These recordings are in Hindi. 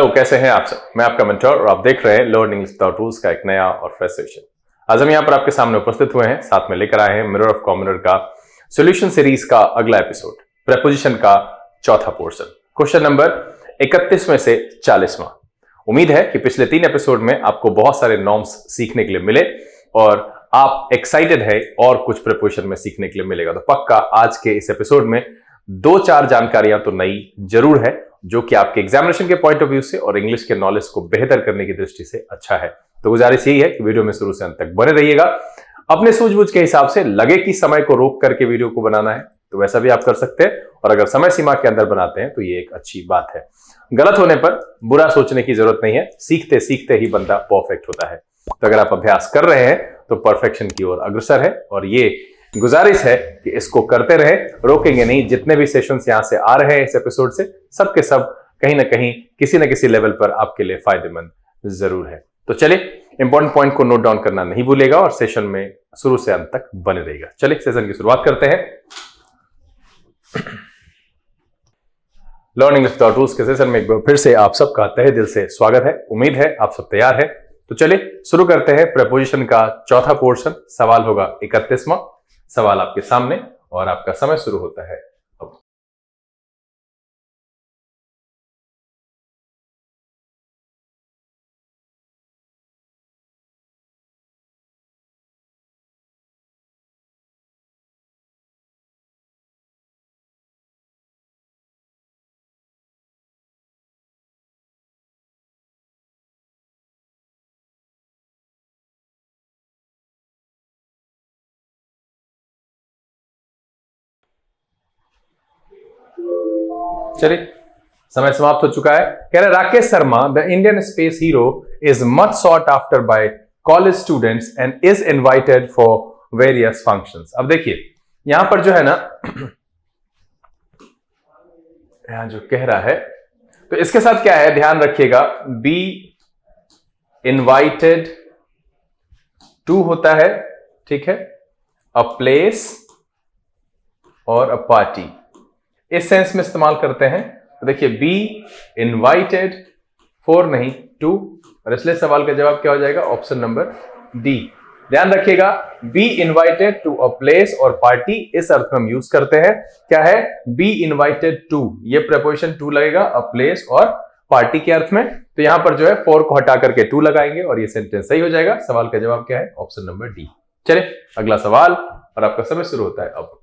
हेलो, कैसे हैं आप सब। मैं आपका मेंटर और आप देख रहे हैं लर्न इंग्लिश विदाउट रूल्स का एक नया और फ्रेश सेशन। आज हम यहाँ पर आपके सामने उपस्थित हुए हैं, साथ में लेकर आए हैं मिरर ऑफ कॉमनर का सॉल्यूशन सीरीज का अगला एपिसोड, प्रेपोजिशन का चौथा पोर्शन, क्वेश्चन नंबर 31 में से 40वां। उम्मीद है कि पिछले 3 एपिसोड में आपको बहुत सारे नॉर्म्स सीखने के लिए मिले और आप एक्साइटेड है और कुछ प्रेपोजिशन में सीखने के लिए मिलेगा। तो पक्का आज के इस एपिसोड में 2-4 जानकारियां तो नई जरूर है, जो कि आपके एग्जामिनेशन के पॉइंट ऑफ व्यू से और इंग्लिश के नॉलेज को बेहतर करने की दृष्टि से अच्छा है। तो गुजारिश यही है कि वीडियो में शुरू से अंत तक बने रहिएगा। अपने सूझबूझ के हिसाब से लगे कि समय को रोक करके वीडियो को बनाना है तो वैसा भी आप कर सकते हैं, और अगर समय सीमा के अंदर बनाते हैं तो ये एक अच्छी बात है। गलत होने पर बुरा सोचने की जरूरत नहीं है, सीखते सीखते ही बंदा परफेक्ट होता है। तो अगर आप अभ्यास कर रहे हैं तो परफेक्शन की ओर अग्रसर है, और ये गुजारिश है कि इसको करते रहे, रोकेंगे नहीं। जितने भी सेशंस यहां से आ रहे हैं इस एपिसोड से, सबके सब कहीं ना कहीं किसी न किसी लेवल पर आपके लिए फायदेमंद जरूर है। तो चलिए, इंपॉर्टेंट पॉइंट को नोट डाउन करना नहीं भूलेगा और सेशन में शुरू से अंत तक बने रहेगा। चलिए सेशन की शुरुआत करते हैं। लर्न इंग्लिश विदाउट रूल्स के सेशन में एक बार फिर से आप सबका तहे दिल से स्वागत है। उम्मीद है आप सब तैयार है। तो चलिए शुरू करते हैं प्रेपोजिशन का चौथा पोर्शन। सवाल होगा 31वां। सवाल आपके सामने और आपका समय शुरू होता है अब। चलिए, समय समाप्त हो चुका है। कह रहे Rakesh Sharma, the Indian space hero is much sought after bye college students and is invited for various functions. अब देखिए यहां पर जो है ना, यहां जो कह रहा है तो इसके साथ क्या है, ध्यान रखिएगा। बी इनवाइटेड टू होता है, ठीक है, अ प्लेस और अ पार्टी, इस सेंस में इस्तेमाल करते हैं। तो देखिए बी इनवाइटेड, 4 नहीं 2, और इसलिए सवाल का जवाब क्या हो जाएगा, ऑप्शन नंबर डी। ध्यान रखिएगा, be invited to a place और पार्टी, इस अर्थ में हम यूज करते हैं। क्या है, बी इनवाइटेड टू, ये प्रेपोजिशन टू लगेगा अ प्लेस और पार्टी के अर्थ में। तो यहां पर जो है 4 को हटा करके 2 लगाएंगे और ये सेंटेंस सही हो जाएगा। सवाल का जवाब क्या है, ऑप्शन नंबर डी। चलिए अगला सवाल, और आपका समय शुरू होता है अब।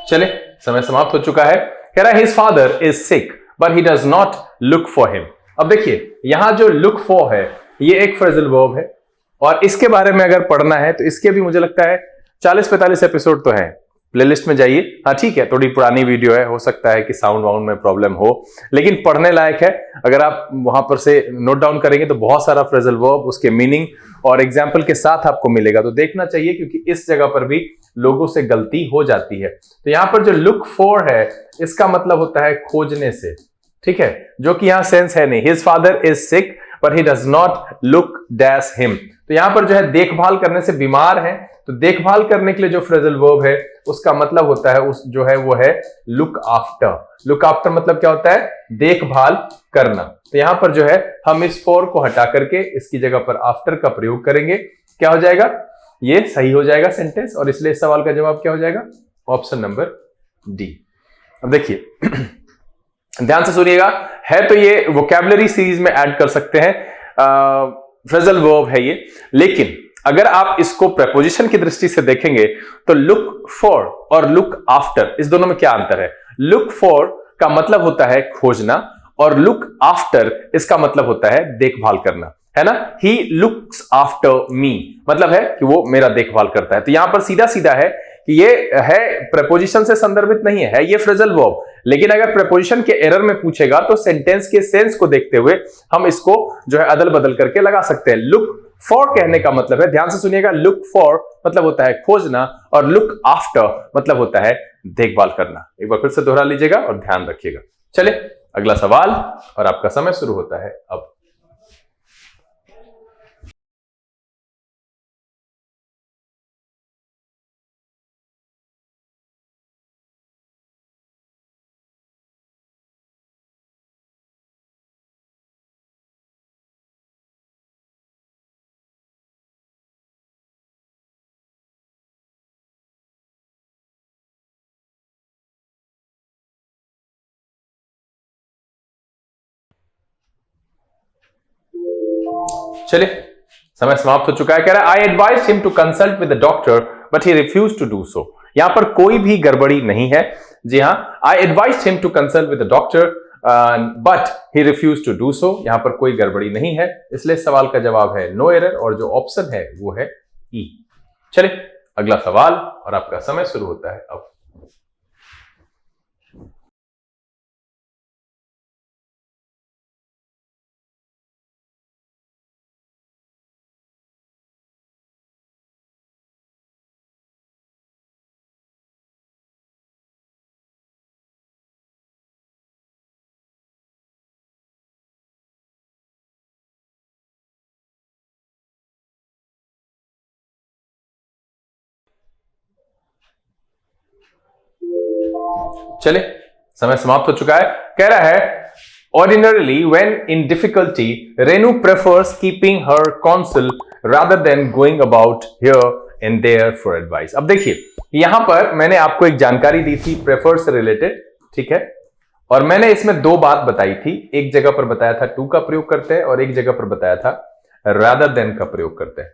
चले, समय समाप्त हो चुका है। कह रहा है his father is sick but he does not look for him. अब देखिए यहां जो लुक फॉर है ये एक फ्रेजल वर्ब है, और इसके बारे में अगर पढ़ना है तो इसके भी मुझे लगता है 40-45 एपिसोड तो है। प्लेलिस्ट में जाइए। हाँ ठीक है, थोड़ी पुरानी वीडियो है, हो सकता है कि साउंड वाउंड में प्रॉब्लम हो, लेकिन पढ़ने लायक है। अगर आप वहां पर से नोट डाउन करेंगे तो बहुत सारा फ्रेजल वर्ब, उसके मीनिंग और एग्जाम्पल के साथ आपको मिलेगा, तो देखना चाहिए, क्योंकि इस जगह पर भी लोगों से गलती हो जाती है। तो यहां पर जो लुक फॉर है इसका मतलब होता है खोजने से, ठीक है, जो कि यहां सेंस है नहीं। His father is sick but he does not look dash him. तो यहां पर जो है देखभाल करने से, बीमार है तो देखभाल करने के लिए जो फ्रेजल वर्ब है उसका मतलब होता है, उस जो है वो है लुक आफ्टर। लुक आफ्टर मतलब क्या होता है, देखभाल करना। तो यहां पर जो है हम इस फॉर को हटा करके इसकी जगह पर आफ्टर का प्रयोग करेंगे। क्या हो जाएगा, ये सही हो जाएगा सेंटेंस, और इसलिए इस सवाल का जवाब क्या हो जाएगा, ऑप्शन नंबर डी। अब देखिए ध्यान से सुनिएगा, है तो ये वोकैबुलरी सीरीज में ऐड कर सकते हैं, फ्रेजल वर्ब है ये, लेकिन अगर आप इसको प्रेपोजिशन की दृष्टि से देखेंगे तो लुक फॉर और लुक आफ्टर, इस दोनों में क्या अंतर है। लुक फॉर का मतलब होता है खोजना, और लुक आफ्टर इसका मतलब होता है देखभाल करना, है ना। ही लुक्स आफ्टर मी मतलब है कि वो मेरा देखभाल करता है। तो यहां पर सीधा सीधा है कि ये है प्रेपोजिशन से संदर्भित नहीं है ये फ्रेजल वर्ब, लेकिन अगर प्रेपोजिशन के एरर में पूछेगा तो सेंटेंस के सेंस को देखते हुए हम इसको जो है अदल बदल करके लगा सकते हैं। लुक फॉर कहने का मतलब है, ध्यान से सुनिएगा, लुक फॉर मतलब होता है खोजना और लुक आफ्टर मतलब होता है देखभाल करना। एक बार फिर से दोहरा लीजिएगा और ध्यान रखिएगा। चले अगला सवाल और आपका समय शुरू होता है अब। चलिए समय समाप्त हो चुका है। कह रहा है I advise him to consult with the doctor but he refuse to do so. यहां पर कोई भी गड़बड़ी नहीं है। जी हां, I advise him to consult with the doctor but he refuse to do so. यहां पर कोई गड़बड़ी नहीं है, इसलिए सवाल का जवाब है नो एरर और जो ऑप्शन है वो है ई। चलिए अगला सवाल और आपका समय शुरू होता है अब। चले समय समाप्त हो चुका है। कह रहा है ordinarily when in difficulty Renu prefers keeping her council rather than going about here and there for advice. अब देखिए यहां पर मैंने आपको एक जानकारी दी थी प्रेफर से रिलेटेड, ठीक है, और मैंने इसमें दो बात बताई थी। एक जगह पर बताया था टू का प्रयोग करते हैं और एक जगह पर बताया था रादर देन का प्रयोग करते हैं।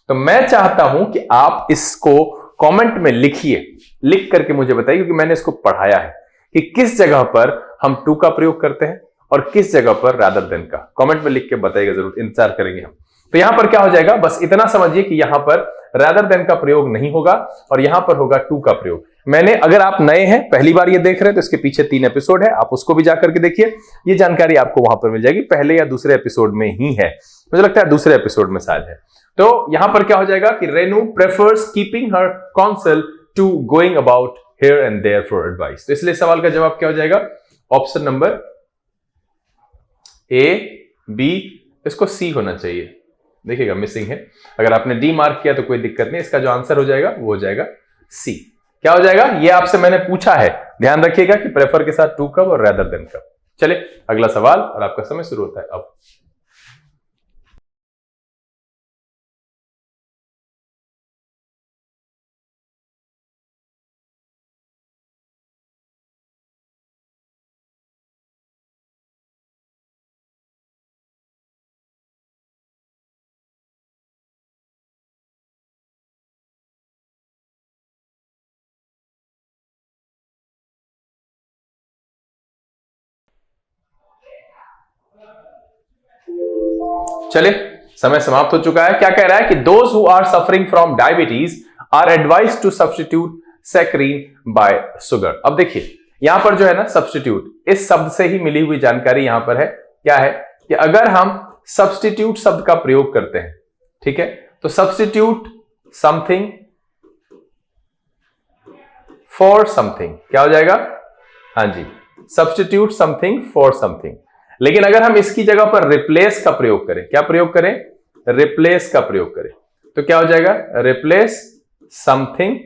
तो मैं चाहता हूं कि आप इसको कमेंट में लिखिए, लिख करके मुझे बताइए, क्योंकि मैंने इसको पढ़ाया है कि किस जगह पर हम टू का प्रयोग करते हैं और किस जगह पर रादर देन का। कमेंट में लिख के बताइएगा जरूर, इंतजार करेंगे हम। तो यहां पर क्या हो जाएगा, बस इतना समझिए कि यहां पर रादर देन का प्रयोग नहीं होगा और यहां पर होगा टू का प्रयोग। मैंने, अगर आप नए हैं पहली बार ये देख रहे हैं तो इसके पीछे 3 एपिसोड है, आप उसको भी जाकर के देखिए, ये जानकारी आपको वहां पर मिल जाएगी। पहले या दूसरे एपिसोड में ही है, मुझे लगता है दूसरे एपिसोड में शायद है। तो यहां पर क्या हो जाएगा कि Renu prefers keeping her council to going about here and there for advice. तो इसलिए सवाल का जवाब क्या हो जाएगा, ऑप्शन नंबर ए, बी, इसको सी होना चाहिए। देखिएगा मिसिंग है, अगर आपने डी मार्क किया तो कोई दिक्कत नहीं, इसका जो आंसर हो जाएगा वो हो जाएगा सी। क्या हो जाएगा, ये आपसे मैंने पूछा है, ध्यान रखिएगा कि प्रेफर के साथ टू कब और रादर देन कब। चलिए अगला सवाल और आपका समय शुरू होता है अब। चलिए समय समाप्त हो चुका है। क्या कह रहा है कि those who are suffering from diabetes are advise to substitute saccharine by sugar. अब देखिए यहां पर जो है ना सब्स्टिट्यूट, इस शब्द से ही मिली हुई जानकारी यहां पर है। क्या है कि अगर हम सब्स्टिट्यूट शब्द का प्रयोग करते हैं, ठीक है, तो सब्स्टिट्यूट समथिंग फॉर समथिंग, क्या हो जाएगा, हाँ जी, सब्स्टिट्यूट समथिंग फॉर समथिंग। लेकिन अगर हम इसकी जगह पर रिप्लेस का प्रयोग करें, क्या प्रयोग करें, रिप्लेस का प्रयोग करें, तो क्या हो जाएगा, रिप्लेस समथिंग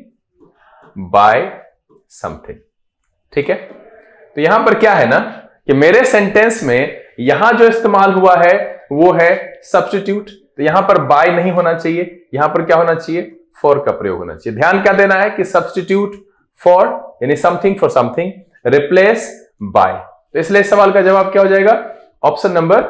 बाय समथिंग। ठीक है, तो यहां पर क्या है ना कि मेरे सेंटेंस में यहां जो इस्तेमाल हुआ है वो है सब्स्टिट्यूट, तो यहां पर बाय नहीं होना चाहिए, यहां पर क्या होना चाहिए, फॉर का प्रयोग होना चाहिए। ध्यान क्या देना है कि सब्स्टिट्यूट फॉर यानी something for something, replace by. तो इसलिए इस सवाल का जवाब क्या हो जाएगा, ऑप्शन नंबर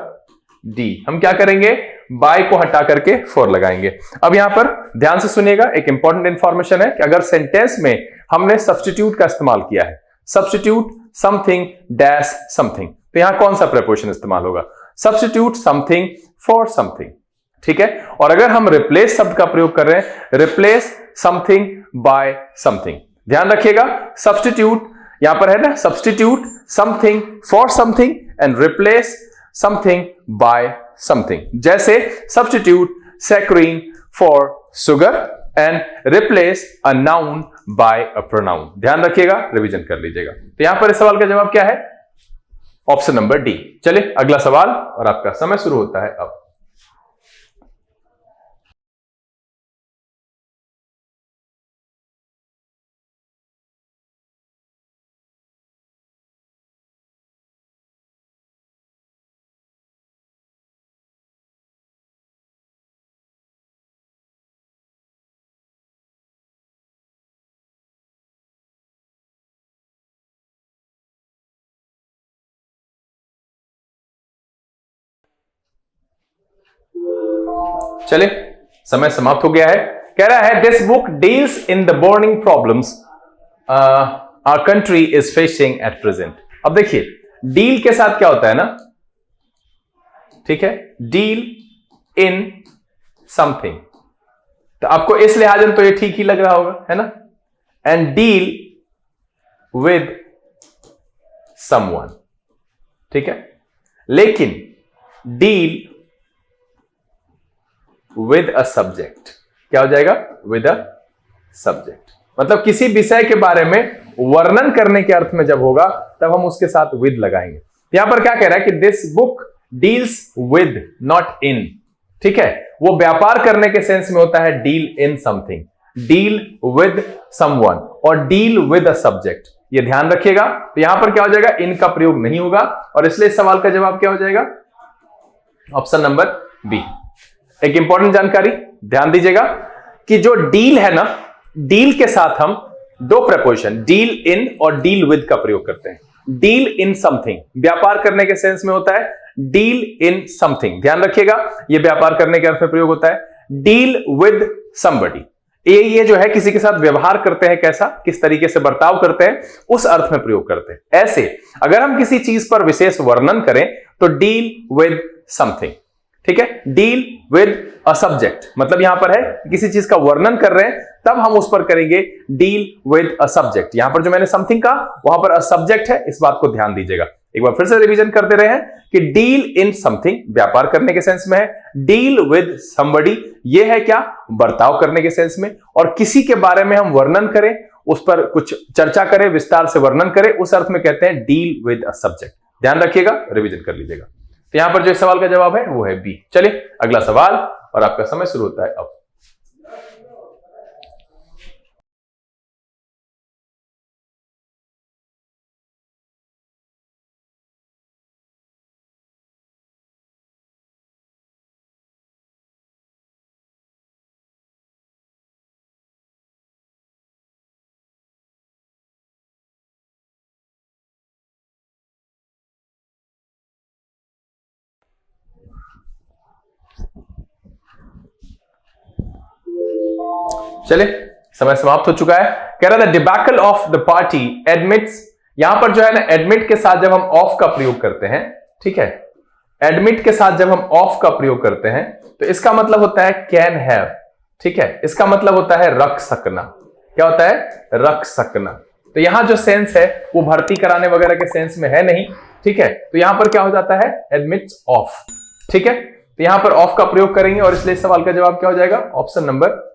डी। हम क्या करेंगे, बाय को हटा करके फॉर लगाएंगे। अब यहां पर ध्यान से सुनिएगा, एक इंपॉर्टेंट इंफॉर्मेशन है कि अगर सेंटेंस में हमने सब्स्टिट्यूट का इस्तेमाल किया है, सब्स्टिट्यूट समथिंग डैश समथिंग, तो यहां कौन सा प्रीपोजिशन इस्तेमाल होगा, सब्स्टिट्यूट समथिंग फॉर समथिंग। ठीक है, और अगर हम रिप्लेस शब्द का प्रयोग कर रहे हैं, रिप्लेस समथिंग बाय समथिंग। ध्यान रखिएगा, सब्स्टिट्यूट यहां पर है ना, substitute something for something and replace something by something. जैसे substitute saccharin for sugar and replace a noun by a pronoun. ध्यान रखिएगा, रिवीजन कर लीजिएगा। तो यहां पर इस सवाल का जवाब क्या है? Option number D. चलिए अगला सवाल, और आपका समय शुरू होता है अब। चलिए समय समाप्त हो गया है। कह रहा है this book deals in the burning problems our country is facing at present. अब देखिए, डील के साथ क्या होता है ना, ठीक है, डील इन समथिंग, तो आपको इस लिहाज में तो ये ठीक ही लग रहा होगा, है ना। एंड डील विद समवन, ठीक है, लेकिन डील विद अ सब्जेक्ट क्या हो जाएगा? विद अ सब्जेक्ट, मतलब किसी विषय के बारे में वर्णन करने के अर्थ में जब होगा तब हम उसके साथ विद लगाएंगे। यहां पर क्या कह रहा है कि this book deals with not in, ठीक है, वो व्यापार करने के सेंस में होता है deal in something, deal with someone और डील विद अ सब्जेक्ट, ये ध्यान रखिएगा। तो यहां पर क्या हो जाएगा? इन का प्रयोग नहीं होगा, और इसलिए इस सवाल का जवाब क्या हो जाएगा? Option number B. एक इंपॉर्टेंट जानकारी ध्यान दीजिएगा कि जो डील है ना, डील के साथ हम दो प्रपोजिशन डील इन और डील विद का प्रयोग करते हैं। डील इन समथिंग व्यापार करने के सेंस में होता है डील इन समथिंग, ध्यान रखिएगा, यह व्यापार करने के अर्थ में प्रयोग होता है। डील विद समबडी, ये जो है किसी के साथ व्यवहार करते हैं, कैसा, किस तरीके से बर्ताव करते हैं, उस अर्थ में प्रयोग करते हैं। ऐसे अगर हम किसी चीज पर विशेष वर्णन करें तो डील विद समथिंग, ठीक है, डील विद अ सब्जेक्ट, मतलब यहां पर है किसी चीज का वर्णन कर रहे हैं तब हम उस पर करेंगे डील विद अ सब्जेक्ट। यहां पर जो मैंने समथिंग कहा वहां पर अ सब्जेक्ट है, इस बात को ध्यान दीजिएगा। एक बार फिर से रिवीजन करते रहे हैं कि डील इन समथिंग व्यापार करने के सेंस में है, डील विद समबडी ये है क्या, बर्ताव करने के सेंस में, और किसी के बारे में हम वर्णन करें, उस पर कुछ चर्चा करें, विस्तार से वर्णन करें, उस अर्थ में कहते हैं डील विद अ सब्जेक्ट। ध्यान रखिएगा, रिवीजन कर लीजिएगा। तो यहां पर जो सवाल का जवाब है वो है बी। चलिए अगला सवाल, और आपका समय शुरू होता है अब। चलिए समय समाप्त हो चुका है। कह रहा था debacle of the party admits, यहां पर जो है ना एडमिट के साथ जब हम ऑफ का प्रयोग करते हैं, ठीक है, एडमिट के साथ जब हम ऑफ का प्रयोग करते हैं तो इसका मतलब होता है कैन हैव, ठीक है, इसका मतलब होता है रख सकना। क्या होता है? रख सकना। तो यहां जो सेंस है वो भर्ती कराने वगैरह के सेंस में है नहीं, ठीक है, तो यहां पर क्या हो जाता है? एडमिट्स ऑफ, ठीक है, तो यहां पर ऑफ का प्रयोग करेंगे और इसलिए सवाल का जवाब क्या हो जाएगा? ऑप्शन नंबर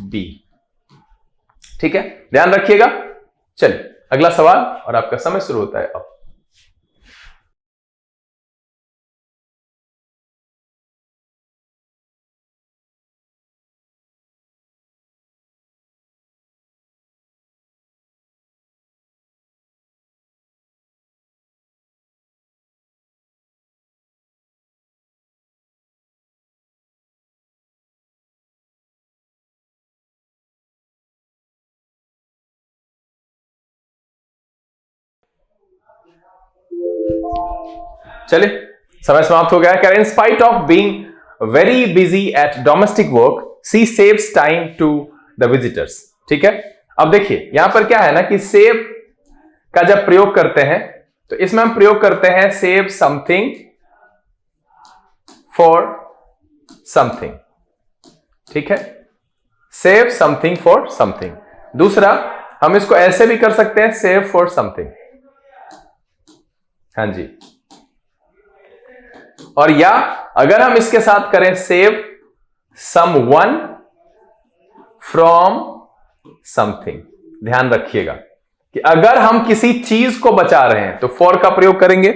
बी, ठीक है, ध्यान रखिएगा। चलिए अगला सवाल, और आपका समय शुरू होता है अब। चलिए समय समाप्त हो गया है। In spite of being very busy at domestic work she saves time to the visitors, ठीक है। अब देखिए यहां पर क्या है ना कि सेव का जब प्रयोग करते हैं तो इसमें हम प्रयोग करते हैं सेव समथिंग फॉर समथिंग, ठीक है, सेव समथिंग फॉर समथिंग। दूसरा, हम इसको ऐसे भी कर सकते हैं, सेव फॉर समथिंग। हाँ जी। और या अगर हम इसके साथ करें, सेव समवन फ्रॉम समथिंग। ध्यान रखिएगा कि अगर हम किसी चीज को बचा रहे हैं तो फॉर का प्रयोग करेंगे,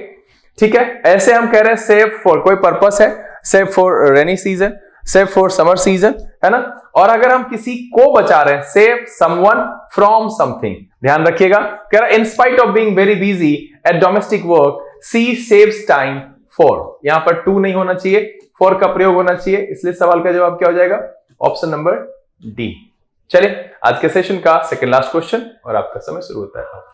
ठीक है। ऐसे हम कह रहे हैं सेव फॉर, कोई पर्पस है, save for rainy season, save for summer season, है ना। और अगर हम किसी को बचा रहे हैं, सेव समवन फ्रॉम समथिंग। ध्यान रखिएगा, कह रहा in spite of being very busy at domestic work she saves time for. यहां पर टू नहीं होना चाहिए, फॉर का प्रयोग होना चाहिए, इसलिए सवाल का जवाब क्या हो जाएगा, ऑप्शन नंबर डी। चलिए आज के सेशन का सेकंड लास्ट क्वेश्चन और आपका समय शुरू होता है।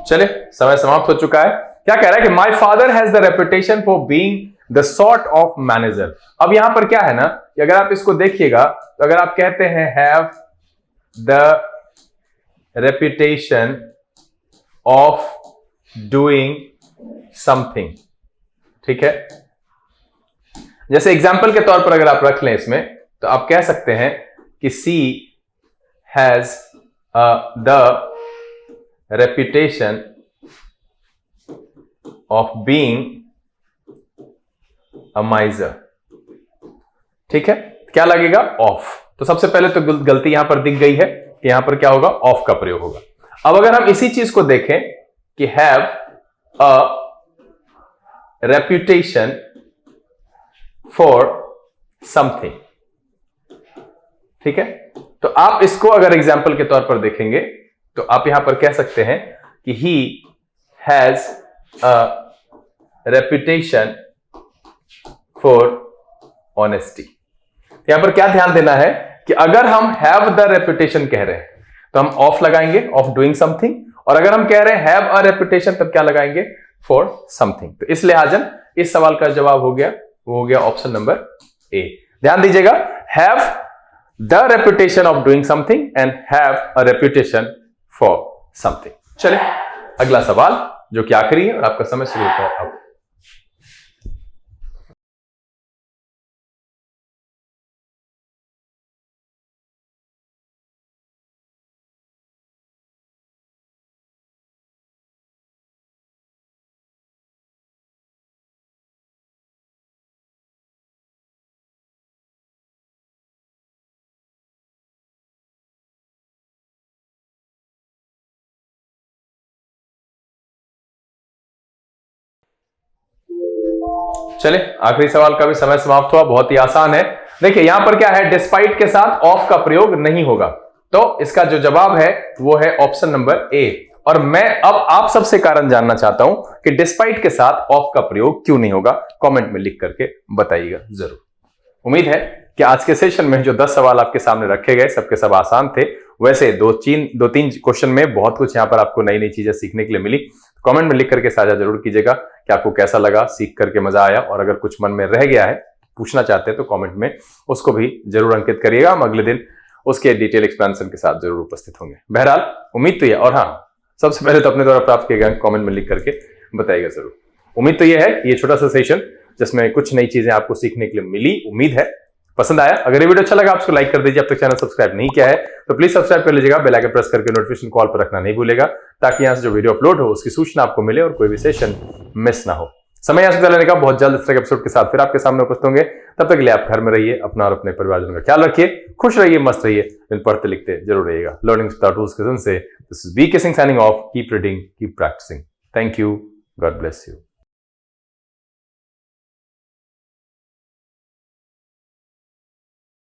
चलिए समय समाप्त हो चुका है। क्या कह रहा है कि my father has the reputation for being the sort of manager. अब यहां पर क्या है ना कि अगर आप इसको देखिएगा तो अगर आप कहते हैं have the reputation of doing something, ठीक है। जैसे एग्जाम्पल के तौर पर अगर आप रख लें इसमें, तो आप कह सकते हैं कि she has the reputation of being a miser, ठीक है। क्या लगेगा, ऑफ। तो सबसे पहले तो गलती यहां पर दिख गई है कि यहां पर क्या होगा, ऑफ का प्रयोग होगा। अब अगर हम इसी चीज को देखें कि have a reputation for something, ठीक है। तो आप इसको अगर एग्जाम्पल के तौर पर देखेंगे तो आप यहां पर कह सकते हैं कि he has a reputation for honesty. यहां पर क्या ध्यान देना है कि अगर हम हैव द रेपुटेशन कह रहे हैं तो हम ऑफ लगाएंगे, ऑफ डूइंग समथिंग, और अगर हम कह रहे हैं हैव अ रेपुटेशन तब क्या लगाएंगे, फॉर समथिंग। तो इस लिहाजन इस सवाल का जवाब हो गया, वो हो गया ऑप्शन नंबर ए। ध्यान दीजिएगा, have the reputation of doing something and have a reputation for something. चलिए अगला सवाल जो कि आखिरी है और आपका समय शुरू होता है अब। चलिए आखिरी सवाल का भी समय समाप्त हुआ, बहुत ही आसान है। देखिए यहां पर क्या है, डिस्पाइट के साथ ऑफ का प्रयोग नहीं होगा, तो इसका जो जवाब है वो है ऑप्शन नंबर ए। और मैं अब आप सबसे कारण जानना चाहता हूं कि डिस्पाइट के साथ ऑफ का प्रयोग क्यों नहीं होगा, कमेंट में लिख करके बताइएगा जरूर। उम्मीद है कि आज के सेशन में जो 10 सवाल आपके सामने रखे गए सबके सब आसान थे। वैसे दो तीन क्वेश्चन में बहुत कुछ यहाँ पर आपको नई नई चीजें सीखने के लिए मिली। कमेंट में लिख करके साझा जरूर कीजिएगा कि आपको कैसा लगा, सीख करके मजा आया, और अगर कुछ मन में रह गया है, पूछना चाहते हैं तो कमेंट में उसको भी जरूर अंकित करिएगा। हम अगले दिन उसके डिटेल एक्सप्लेनेशन के साथ जरूर उपस्थित होंगे। बहरहाल उम्मीद तो यह, और हाँ सबसे पहले तो अपने द्वारा प्राप्त किए गए कमेंट में लिख करके बताइएगा जरूर। उम्मीद तो यह है कि ये छोटा सा सेशन जिसमें कुछ नई चीजें आपको सीखने के लिए मिली, उम्मीद है पसंद आया। अगर ये वीडियो अच्छा लगा आप उसको लाइक कर दीजिए। अब तक चैनल सब्सक्राइब नहीं किया है तो प्लीज सब्सक्राइब कर लीजिएगा, बेल आइकन प्रेस करके नोटिफिकेशन कॉल पर रखना नहीं भूलेगा, ताकि यहां से जो वीडियो अपलोड हो उसकी सूचना आपको मिले और कोई भी सेशन मिस ना हो। समय यहां से लेने का, बहुत जल्द इस तरह के एपिसोड के साथ फिर आपके सामने उपस्थित होंगे। तब तक के लिए आप घर में रहिए, अपना और अपने परिवारजनों का ख्याल रखिए, खुश रहिए, मस्त रहिए, लेकिन पढ़ते लिखते जरूर रहिएगा। लर्निंग विद टूल्स के से this is V K Singh signing off. Keep reading, keep practising. Thank you, God bless you.